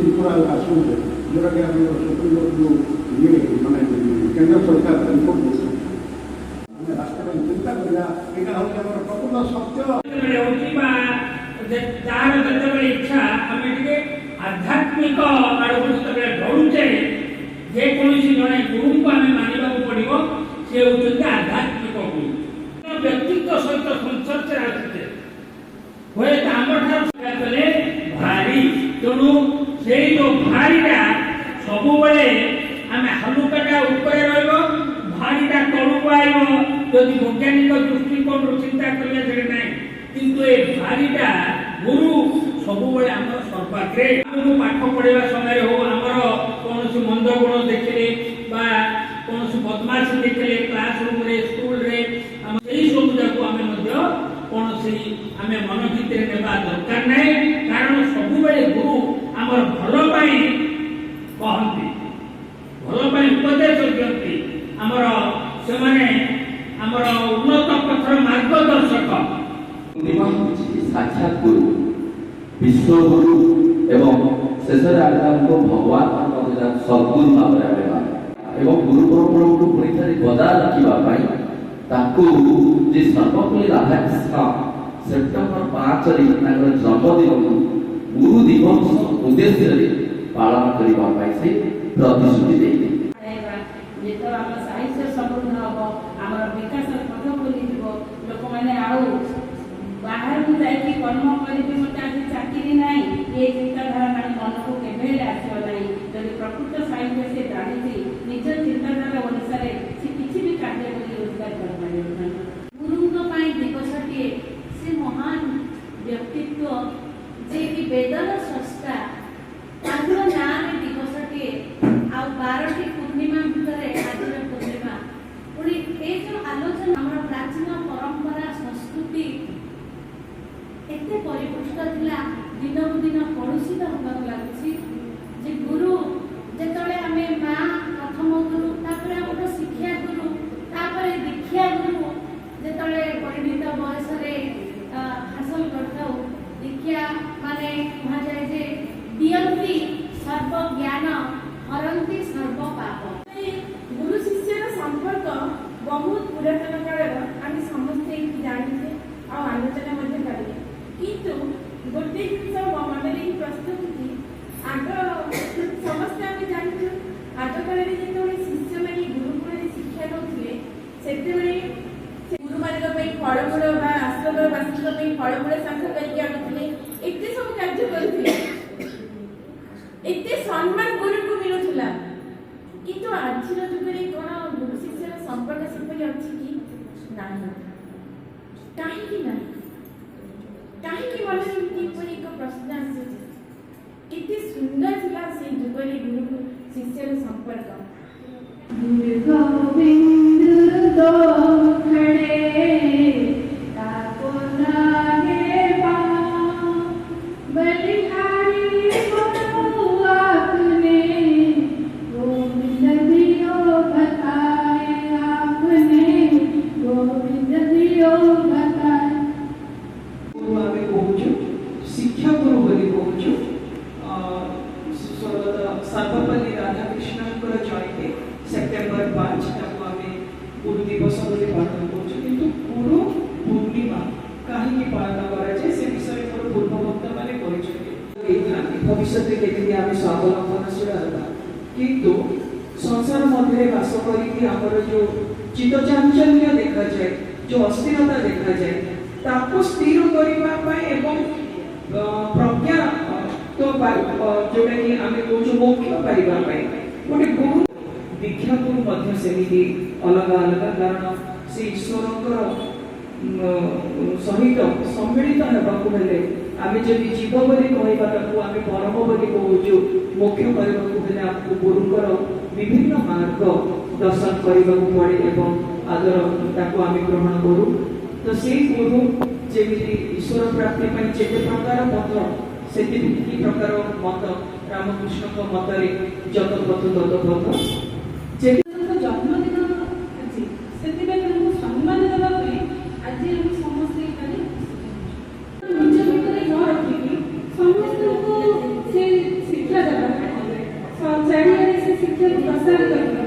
ତ୍ରିପୁରା ଆସୁଛେ ଯେଉଁଟାକି ଆମର ସୁପ୍ରିମକୋର୍ଟ ଯେଉଁ ମାନେ କେନ୍ଦ୍ର ସରକାର ରିପୋର୍ଟ ଦେଉଛନ୍ତି ଆମେ ରାଷ୍ଟ୍ର ପାଇଁ ଚିନ୍ତା କରିବା ଏଇଟା ହେଉଛି ଆମର ପ୍ରକୃତ ସତ୍ୟ ଯାହାର ଯେତେବେଳେ ଇଚ୍ଛା ଆମେ ଟିକେ ଆଧ୍ୟାତ୍ମିକ ଆଡ଼କୁ ଯେତେବେଳେ ଢଳୁଛେ ଯେକୌଣସି ଜଣେ ଗୁରୁଙ୍କୁ ଆମେ ମାନିବାକୁ ପଡ଼ିବ ସେ ହେଉଛନ୍ତି ଆଧ୍ୟାତ୍ମିକ ଗୁରୁ ବ୍ୟକ୍ତିତ୍ୱ ସହିତ ସଂସ୍ପର୍ଶରେ ଆସୁଛେ ହୁଏତ ଆମଠାରୁ କଲେ ଭାରି ତେଣୁ ସେଇ ଯେଉଁ ଭାରିଟା ସବୁବେଳେ ଆମେ ହାଲୁକାଟା ଉପରେ ରହିବ ଭାରିଟା ତଳକୁ ଆଇବ ଯଦି ବୈଜ୍ଞାନିକ ଦୃଷ୍ଟିକୋଣରୁ ଚିନ୍ତା କରିବା ସେଠି ନାହିଁ କିନ୍ତୁ ଏ ଭାରିଟା ଗୁରୁ ସବୁବେଳେ ଆମର ସର୍ବାଗ୍ରେ ଆମକୁ ପାଠ ପଢ଼ିବା ସମୟରେ ହଉ ଆମର କୌଣସି ମନ୍ଦ ଗୁଣ ଦେଖିଲେ ବା କୌଣସି ବଦମାସି ଦେଖିଲେ କ୍ଲାସ ରୁମ୍ରେ ସ୍କୁଲରେ ସେଇ ସବୁ ଯାକୁ ଆମେ ମଧ୍ୟ କୌଣସି ଆମେ ମନ ଭିତରେ ନେବା ଦରକାର ନାହିଁ କାରଣ ସବୁବେଳେ ଗୁରୁ ଆମର ଭଲ ପାଇଁ କହନ୍ତି ଭଲ ପାଇଁ ଉପଦେଶ ଦିଅନ୍ତି ଆମର ସେମାନେ ଆମର ଉନ୍ନତ ପଥର ମାର୍ଗଦର୍ଶକ साक्षात गुरु विश्वगुरु एवं शेषर आमको भगवान सद्गुरु भाव एवं गुरु परंपरा को पुणी थे बजा रखा जी सर्वपल्ली राधाकृष्ण सेप्टेम्बर 5 जन्मदिन गुरु दिवस उद्देश्य पालन करने से प्रतिश्रुति देते बाहर को जाइए कर्म करेंगे मत आज चाकरी ना ये चिंताधारा मन को केवे आसो ना जब प्रकृत साहित्य से जानी निज चिंताधारा अनुसार से किसी भी कार्य रोजगार कर गुरु दिवसटे से महान व्यक्तित्व जे कि वेदर स्रष्टा नाम दिवसटे आ 12टी पूर्णिमा भितर आज पूर्णिमा पुणी ये जो आलोचना आम प्राचीन परंपरा संस्कृति एते परिपुष्ट थिला दिन को दिन पड़ोसी होगा लगुच जे गुरु जेतले आमे माँ प्रथम गुरु तापर हमर शिक्षा गुरु तापर दीक्षा गुरु जेतले परिणित बयस रे हासिल करथाउ दीक्षा माने कहा जाय जे दियंती सर्व ज्ञान हरंती सर्व पाप गुरु शिष्य संपर्क बहुत पुरातन काल आम समस्ते जानी आ आलोचना करें किंतु गोटे जिन मन प्रस्तुत की आग समस्ते आम जानू आग काल जो शिष्य मैंने गुरुकुल शिक्षा नौते से गुरु मान फलमूल आश्रमवासी फलमूल संग्रह करके आनुले एत सब कार्य करते सम्मान गुरु को मिलूला किंतु आज जुगे कौन गुरु शिष्य संपर्क सेपरी अच्छी कि कहीं मन किपरि एक प्रश्न आते सुंदर था से जुगले गुरु शिष्य संपर्क गुरु गोविंद दो खड़े ताको लागे बलिहारी बोलो आपने गोविंद दियो बताए आपने गोविंद दियो शिक्षा गुरु बोली कहूँ सर्वपल्ली राधाकृष्ण जयंती सेप्टेम्बर 5 आम गुरु दिवस पालन करूँ गुरु पूर्णिमा कहीं पालन कराए से विषय मोर पूर्व भक्त मैंने भविष्य में आम स्वावलंबनशील किंतु संसार मध्य बास कर जो चित्तचांचल्य देखा जाए जो अस्थिरता देखा जाए ताको स्थिर करने एवं प्रज्ञा तो जोटा कि आम कौन मोक्ष पाइबा गोटे गुरु दीक्षा गुरु सेमती अलग अलग कारण से ईश्वर सहित सम्मिलित होगा आम जब जीव बोली कहवा आम परम बोली कहूँ मोक्ष करने आपको गुरुकर विभिन्न मार्ग दर्शन करने पड़े एवं आदर ताको आम ग्रहण करूँ तो से गुरु जमी ईश्वर प्राप्ति जेते प्रकार पथ से प्रकार मत रामकृष्ण मतरे जत पथ तत पथ जन्मदिन अच्छी से सम्मान देवा आज समस्ते निज भितर न रखिकी समस्त को से शिक्षा ଶିକ୍ଷାକୁ ପ୍ରସାର କରିବା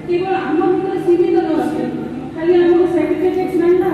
କେବଳ ଆମ ଭିତରେ ସୀମିତ ନ ରଖି ଖାଲି ଆମକୁ ସାର୍ଟିଫିକେଟ୍ ମିଳିଲା